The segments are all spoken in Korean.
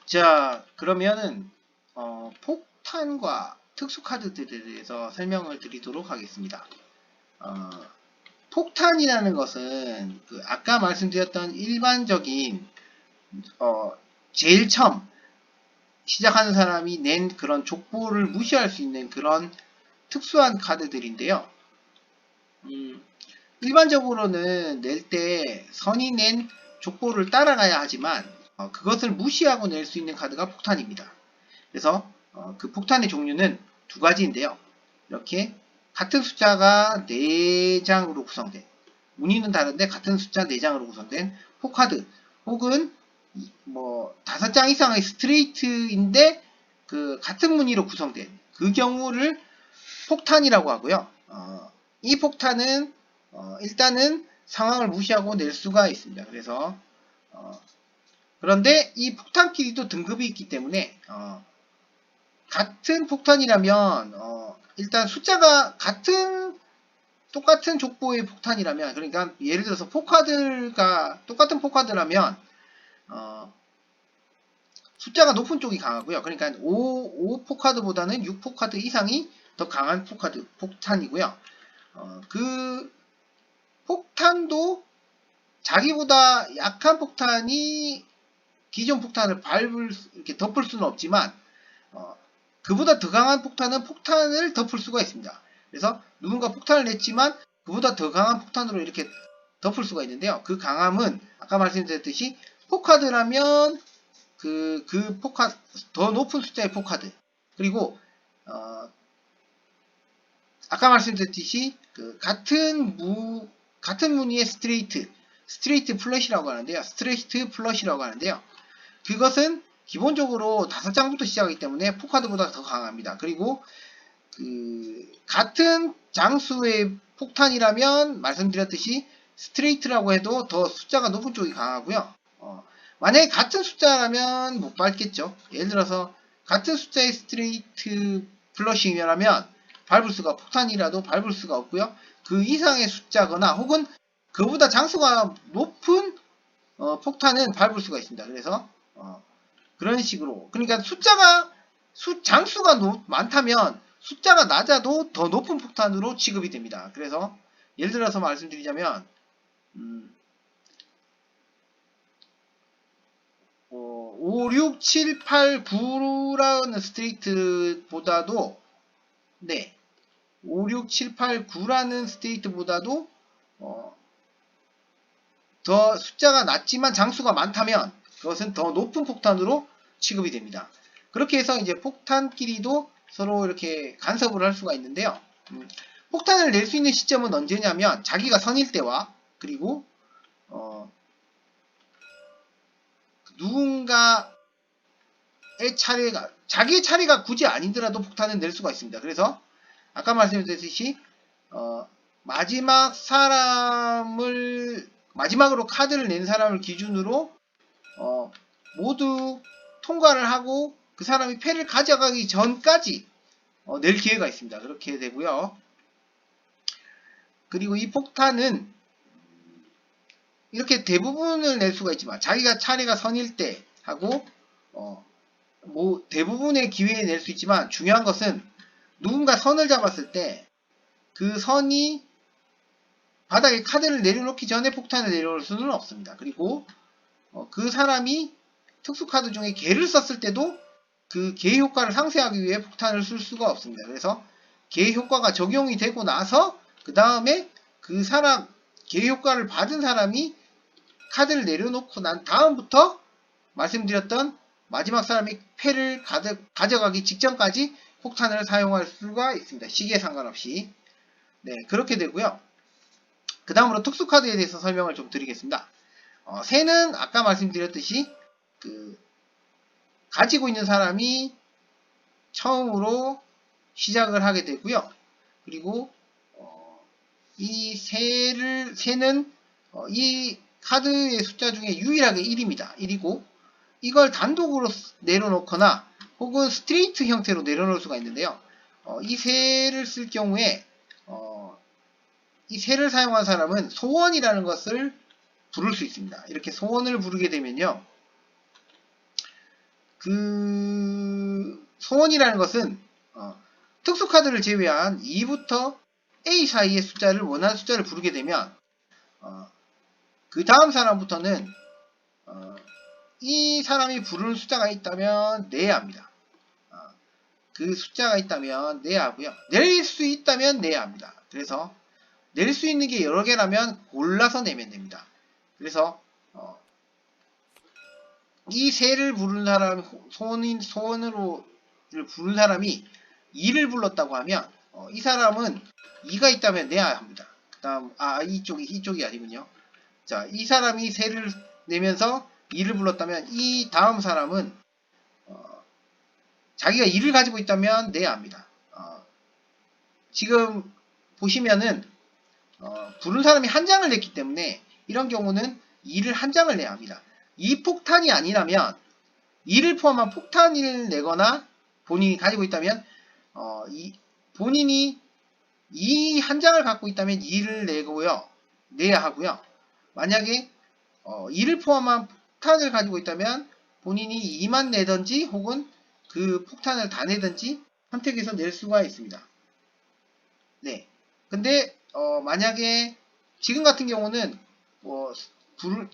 자, 그러면은 폭탄과 특수 카드들에 대해서 설명을 드리도록 하겠습니다. 어, 폭탄이라는 것은 아까 말씀드렸던 일반적인 어, 제일 처음 시작하는 사람이 낸 그런 족보를 무시할 수 있는 그런 특수한 카드들인데요. 일반적으로는 낼 때 선이 낸 족보를 따라가야 하지만 그것을 무시하고 낼 수 있는 카드가 폭탄입니다. 그래서 그 폭탄의 종류는 두 가지인데요. 이렇게 같은 숫자가 4장으로 구성된, 무늬는 다른데 같은 숫자 4장으로 구성된 포카드, 혹은 뭐 5장 이상의 스트레이트인데 그 같은 무늬로 구성된 그 경우를 폭탄이라고 하고요. 이 폭탄은 일단은 상황을 무시하고 낼 수가 있습니다. 그래서 그런데 이 폭탄끼리도 등급이 있기 때문에 같은 폭탄이라면 일단 숫자가 똑같은 족보의 폭탄이라면, 그러니까 예를 들어서 포카드가 똑같은 포카드라면 숫자가 높은 쪽이 강하고요. 그러니까 5 포카드보다는 6 포카드 이상이 더 강한 폭탄이고요. 그 폭탄도 자기보다 약한 폭탄이 기존 폭탄을 이렇게 덮을 수는 없지만 그보다 더 강한 폭탄을 덮을 수가 있습니다. 그래서 누군가 폭탄을 냈지만 그보다 더 강한 폭탄으로 이렇게 덮을 수가 있는데요. 그 강함은 아까 말씀드렸듯이 포카드라면 더 높은 숫자의 포카드, 그리고 아까 말씀드렸듯이 같은 무늬의 스트레이트 플러시라고 하는데요. 스트레이트 플러시라고 하는데요. 그것은 기본적으로 5장부터 시작하기 때문에 포카드보다 더 강합니다. 그리고 같은 장수의 폭탄이라면 말씀드렸듯이 스트레이트라고 해도 더 숫자가 높은 쪽이 강하고요. 만약에 같은 숫자라면 못 밟겠죠. 예를 들어서 같은 숫자의 스트레이트 플러시라면 폭탄이라도 밟을 수가 없고요. 그 이상의 숫자거나 혹은 그보다 장수가 높은 폭탄은 밟을 수가 있습니다. 그래서 그런 식으로, 그러니까 장수가 많다면 숫자가 낮아도 더 높은 폭탄으로 취급이 됩니다. 그래서 예를 들어서 말씀드리자면 5, 6, 7, 8, 9라는 스테이트보다도 5, 6, 7, 8, 9라는 스테이트보다도 더 숫자가 낮지만 장수가 많다면 그것은 더 높은 폭탄으로 취급이 됩니다. 그렇게 해서 이제 폭탄끼리도 서로 이렇게 간섭을 할 수가 있는데요. 폭탄을 낼 수 있는 시점은 언제냐면 자기가 선일 때와, 그리고 누군가의 자기의 차례가 굳이 아니더라도 폭탄을 낼 수가 있습니다. 그래서 아까 말씀드렸듯이 마지막으로 카드를 낸 사람을 기준으로 모두 통과를 하고 그 사람이 패를 가져가기 전까지 낼 기회가 있습니다. 그렇게 되고요. 그리고 이 폭탄은 이렇게 대부분을 낼 수가 있지만 자기가 차례가 선일 때 하고 대부분의 기회에 낼 수 있지만, 중요한 것은 누군가 선을 잡았을 때 그 선이 바닥에 카드를 내려놓기 전에 폭탄을 내려올 수는 없습니다. 그리고 그 사람이 특수카드 중에 개를 썼을 때도 그 개 효과를 상쇄하기 위해 폭탄을 쓸 수가 없습니다. 그래서 개 효과가 적용이 되고 나서 그 다음에 개 효과를 받은 사람이 카드를 내려놓고 난 다음부터 말씀드렸던 마지막 사람이 패를 가져가기 직전까지 폭탄을 사용할 수가 있습니다. 시기에 상관없이. 네, 그렇게 되고요. 그 다음으로 특수카드에 대해서 설명을 좀 드리겠습니다. 새는 아까 말씀드렸듯이 가지고 있는 사람이 처음으로 시작을 하게 되고요. 그리고 이 새는 이 카드의 숫자 중에 유일하게 1입니다. 1이고 이걸 단독으로 내려놓거나 혹은 스트레이트 형태로 내려놓을 수가 있는데요. 이 새를 쓸 경우에 이 새를 사용한 사람은 소원이라는 것을 부를 수 있습니다. 이렇게 소원을 부르게 되면요, 그 소원이라는 것은 특수 카드를 제외한 2부터 A 사이의 숫자를 원하는 숫자를 부르게 되면 그 다음 사람부터는 이 사람이 부르는 숫자가 있다면 내야 합니다. 그 숫자가 있다면 내야 하고요. 낼 수 있다면 내야 합니다. 그래서 낼 수 있는 게 여러 개라면 골라서 내면 됩니다. 그래서 이 새를 부르는 사람, 소원으로 부르는 사람이 2를 불렀다고 하면 이 사람은 2가 있다면 내야 합니다. 그 다음 이쪽이 아니군요. 자, 이 사람이 새를 내면서 2를 불렀다면 이 다음 사람은 자기가 2를 가지고 있다면 내야 합니다. 지금 보시면은 부른 사람이 한 장을 냈기 때문에 이런 경우는 2를 한 장을 내야 합니다. 이 폭탄이 아니라면 2를 포함한 폭탄을 내거나 본인이 가지고 있다면 본인이 이 한 장을 갖고 있다면 2를 내야 하고요. 만약에 2를 포함한 폭탄을 가지고 있다면 본인이 2만 내든지 혹은 그 폭탄을 다 내든지 선택해서 낼 수가 있습니다. 네. 근데 만약에 지금 같은 경우는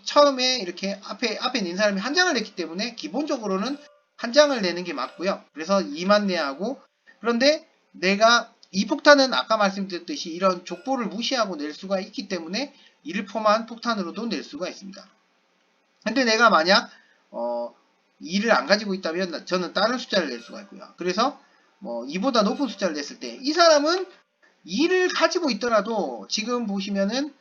처음에 이렇게 앞에 낸 사람이 한 장을 냈기 때문에 기본적으로는 한 장을 내는 게 맞고요. 그래서 2만 내야 하고, 그런데 내가 이 폭탄은 아까 말씀드렸듯이 이런 족보를 무시하고 낼 수가 있기 때문에 이를 포함한 폭탄으로도 낼 수가 있습니다. 근데 내가 만약 2를 안 가지고 있다면 저는 다른 숫자를 낼 수가 있고요. 그래서 2보다 높은 숫자를 냈을 때 이 사람은 2를 가지고 있더라도 지금 보시면은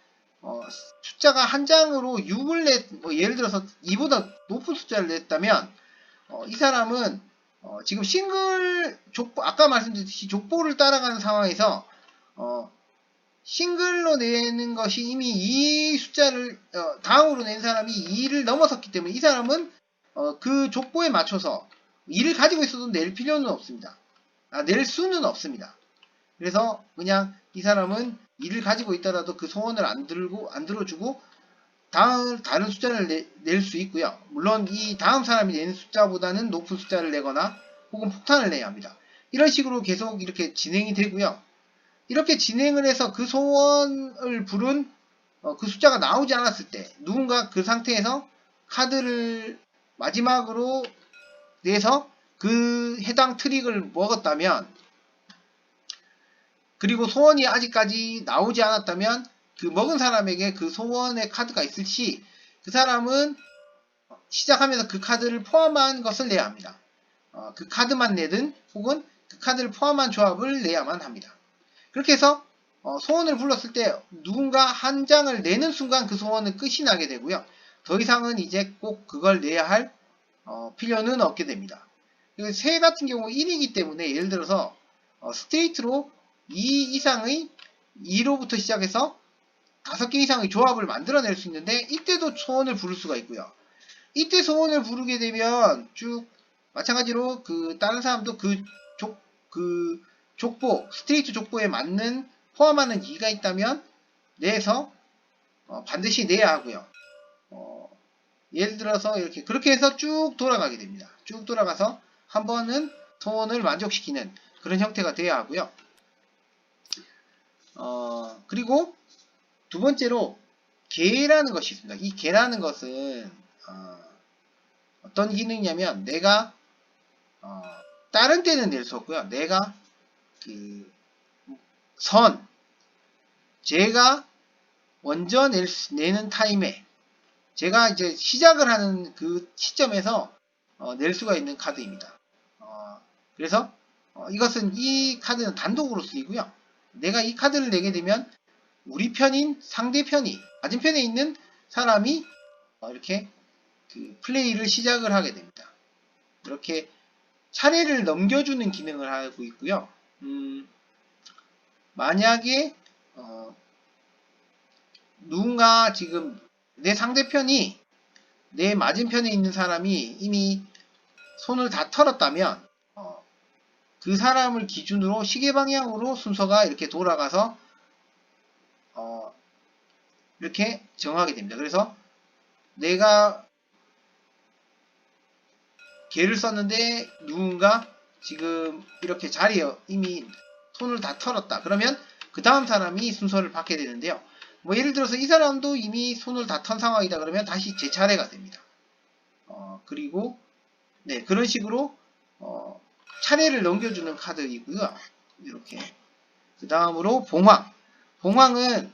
숫자가 한 장으로 6을 예를 들어서 2보다 높은 숫자를 냈다면 이 사람은 지금 싱글 족보, 아까 말씀드렸듯이 족보를 따라가는 상황에서 싱글로 내는 것이 이미 이 숫자를 다음으로 낸 사람이 2를 넘어섰기 때문에 이 사람은 그 족보에 맞춰서 2를 가지고 있어도 낼 필요는 없습니다. 낼 수는 없습니다. 그래서 그냥 이 사람은 2를 가지고 있더라도 그 소원을 안 들어주고 다른 숫자를 낼 수 있고요. 물론 이 다음 사람이 낸 숫자보다는 높은 숫자를 내거나 혹은 폭탄을 내야 합니다. 이런 식으로 계속 이렇게 진행이 되고요. 이렇게 진행을 해서 그 소원을 부른 그 숫자가 나오지 않았을 때 누군가 그 상태에서 카드를 마지막으로 내서 그 해당 트릭을 먹었다면, 그리고 소원이 아직까지 나오지 않았다면 그 먹은 사람에게 그 소원의 카드가 있을 시 그 사람은 시작하면서 그 카드를 포함한 것을 내야 합니다. 그 카드만 내든 혹은 그 카드를 포함한 조합을 내야만 합니다. 그렇게 해서 소원을 불렀을 때 누군가 한 장을 내는 순간 그 소원은 끝이 나게 되고요. 더 이상은 이제 꼭 그걸 내야 할 필요는 없게 됩니다. 새 같은 경우 1이기 때문에 예를 들어서 스트레이트로 2 이상의 2로부터 시작해서 5개 이상의 조합을 만들어낼 수 있는데 이때도 소원을 부를 수가 있고요. 이때 소원을 부르게 되면 쭉 마찬가지로 그 다른 사람도 그 족보, 스트레이트 족보에 맞는 포함하는 2가 있다면 내서 반드시 내야 하고요. 예를 들어서 이렇게 그렇게 해서 쭉 돌아가게 됩니다. 쭉 돌아가서 한 번은 소원을 만족시키는 그런 형태가 돼야 하고요. 그리고 두 번째로 개라는 것이 있습니다. 이 개라는 것은 어떤 기능이냐면 내가 다른 때는 낼 수 없고요. 내가 제가 먼저 내는 타임에 제가 이제 시작을 하는 그 시점에서 낼 수가 있는 카드입니다. 그래서 이것은 이 카드는 단독으로 쓰이고요. 내가 이 카드를 내게 되면 우리 편인 상대편이 맞은편에 있는 사람이 이렇게 그 플레이를 시작을 하게 됩니다. 이렇게 차례를 넘겨주는 기능을 하고 있고요. 만약에 누군가 지금 내 상대편이 내 맞은편에 있는 사람이 이미 손을 다 털었다면 그 사람을 기준으로 시계 방향으로 순서가 이렇게 돌아가서 이렇게 정하게 됩니다. 그래서 내가 개를 썼는데 누군가 지금 이렇게 자리에 이미 손을 다 털었다. 그러면 그 다음 사람이 순서를 받게 되는데요. 뭐 예를 들어서 이 사람도 이미 손을 다 턴 상황이다 그러면 다시 제 차례가 됩니다. 그리고 네, 그런 식으로 차례를 넘겨주는 카드이고요. 이렇게 그 다음으로 봉황. 봉황은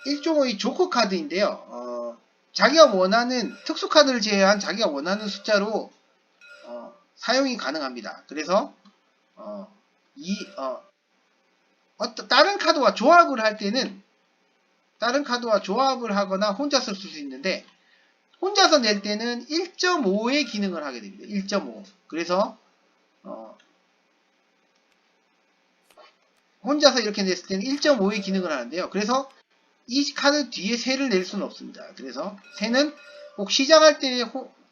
일종의 조커 카드인데요. 자기가 원하는 특수 카드를 제외한 자기가 원하는 숫자로 사용이 가능합니다. 그래서 다른 카드와 조합을 할 때는 다른 카드와 조합을 하거나 혼자서 쓸 수 있는데 혼자서 낼 때는 1.5의 기능을 하게 됩니다. 1.5. 그래서 혼자서 이렇게 냈을 때는 1.5의 기능을 하는데요. 그래서 이 카드 뒤에 새를 낼 수는 없습니다. 그래서 새는 꼭 시작할 때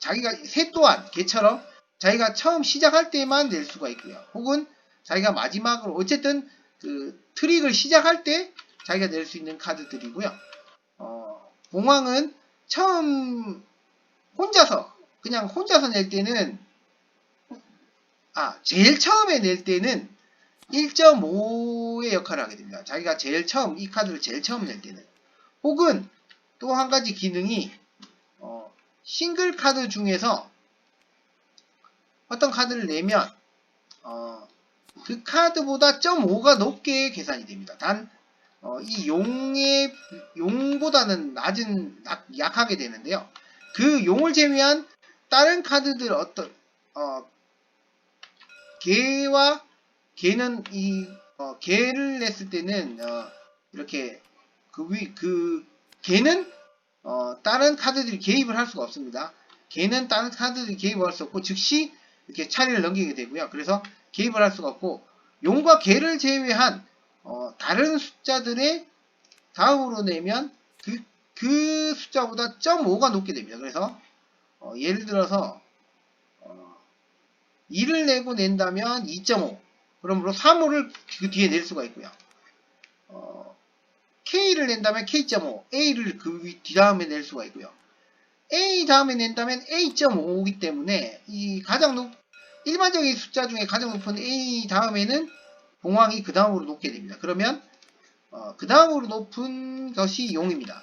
자기가 새 또한 개처럼 자기가 처음 시작할 때만 낼 수가 있고요. 혹은 자기가 마지막으로 어쨌든 그 트릭을 시작할 때 자기가 낼 수 있는 카드들이고요. 봉황은 처음 그냥 혼자서 낼 때는 제일 처음에 낼 때는 1.5의 역할을 하게 됩니다. 자기가 제일 처음 이 카드를 제일 처음 낼 때는 혹은 또 한 가지 기능이 싱글 카드 중에서 어떤 카드를 내면 그 카드보다 0.5가 높게 계산이 됩니다. 단 이 용보다는 약하게 되는데요. 그 용을 제외한 다른 카드들 개는 개를 냈을 때는 이렇게 개는 다른 카드들이 개입을 할 수가 없습니다. 개는 다른 카드들이 개입을 할 수 없고 즉시 이렇게 차례를 넘기게 되고요. 그래서 개입을 할 수가 없고 용과 개를 제외한 다른 숫자들의 다음으로 내면 그 숫자보다 0.5가 높게 됩니다. 그래서 예를 들어서 2를 내고 낸다면 2.5 그러므로 3호를 그 뒤에 낼 수가 있고요. K를 낸다면 K.5 A를 그 뒤다음에 낼 수가 있고요. A 다음에 낸다면 A.5이기 때문에 일반적인 숫자 중에 가장 높은 A 다음에는 봉황이 그 다음으로 높게 됩니다. 그러면 그 다음으로 높은 것이 용입니다.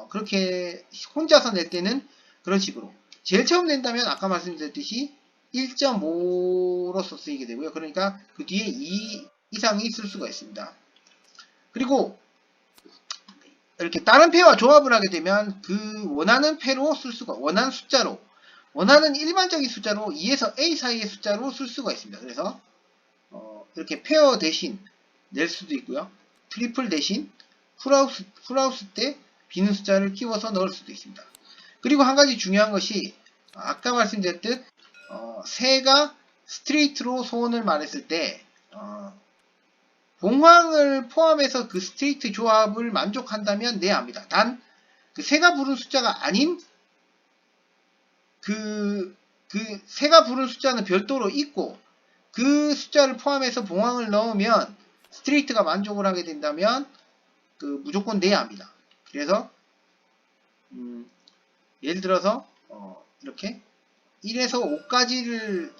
그렇게 혼자서 낼 때는 그런 식으로 제일 처음 낸다면 아까 말씀드렸듯이 1.5로서 쓰이게 되고요. 그러니까 그 뒤에 2 이상이 쓸 수가 있습니다. 그리고 이렇게 다른 패와 조합을 하게 되면 그 원하는 패로 쓸 수가 원하는 숫자로 원하는 일반적인 숫자로 2에서 A 사이의 숫자로 쓸 수가 있습니다. 그래서 이렇게 페어 대신 낼 수도 있고요. 트리플 대신 풀하우스 때 비는 숫자를 끼워서 넣을 수도 있습니다. 그리고 한 가지 중요한 것이 아까 말씀드렸듯 새가 스트레이트로 소원을 말했을 때 봉황을 포함해서 그 스트레이트 조합을 만족한다면 네 합니다. 단 그 새가 부른 숫자가 아닌 그 새가 부른 숫자는 별도로 있고 그 숫자를 포함해서 봉황을 넣으면 스트레이트가 만족을 하게 된다면 무조건 내야 합니다. 그래서 예를 들어서 이렇게 1에서 5까지를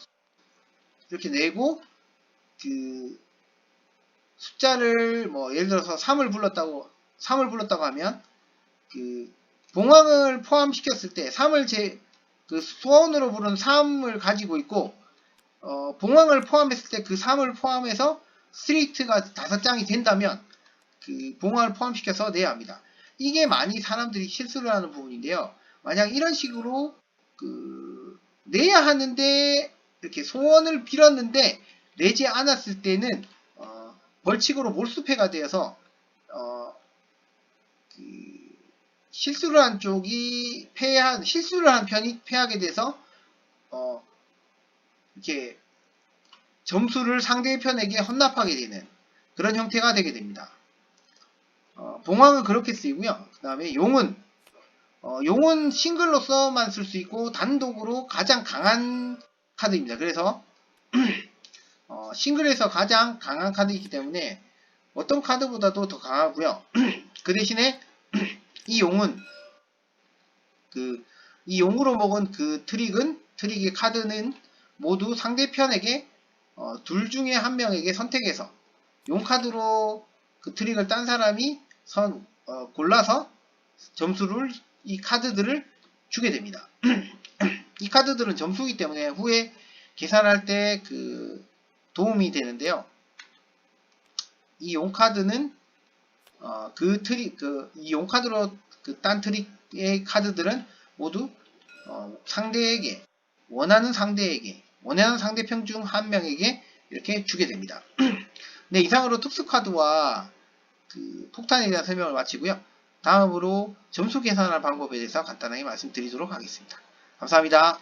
이렇게 내고 그 숫자를 예를 들어서 3을 불렀다고 하면 그 봉황을 포함시켰을 때 3을 소원으로 부른 3을 가지고 있고 봉황을 포함했을 때 그 3을 포함해서 스트레이트가 5장이 된다면 그 봉황을 포함시켜서 내야 합니다. 이게 많이 사람들이 실수를 하는 부분인데요. 만약 이런 식으로 내야 하는데 이렇게 소원을 빌었는데 내지 않았을 때는 벌칙으로 몰수패가 되어서 실수를 한 쪽이 실수를 한 편이 패하게 돼서 이렇게 점수를 상대의 편에게 헌납하게 되는 그런 형태가 되게 됩니다. 봉황은 그렇게 쓰이고요. 그 다음에 용은 싱글로서만 쓸 수 있고 단독으로 가장 강한 카드입니다. 그래서 싱글에서 가장 강한 카드이기 때문에 어떤 카드보다도 더 강하고요. 그 대신에 이 용은 이 용으로 먹은 그 트릭의 카드는 모두 상대편에게 둘 중에 한 명에게 선택해서 용 카드로 그 트릭을 딴 사람이 골라서 점수를 이 카드들을 주게 됩니다. 이 카드들은 점수이기 때문에 후에 계산할 때 그 도움이 되는데요. 이 용 카드는 이 용 카드로 그 딴 트릭의 카드들은 모두 상대에게 원하는 상대편 중 한 명에게 이렇게 주게 됩니다. 네, 이상으로 특수 카드와 그 폭탄에 대한 설명을 마치고요. 다음으로 점수 계산할 방법에 대해서 간단하게 말씀드리도록 하겠습니다. 감사합니다.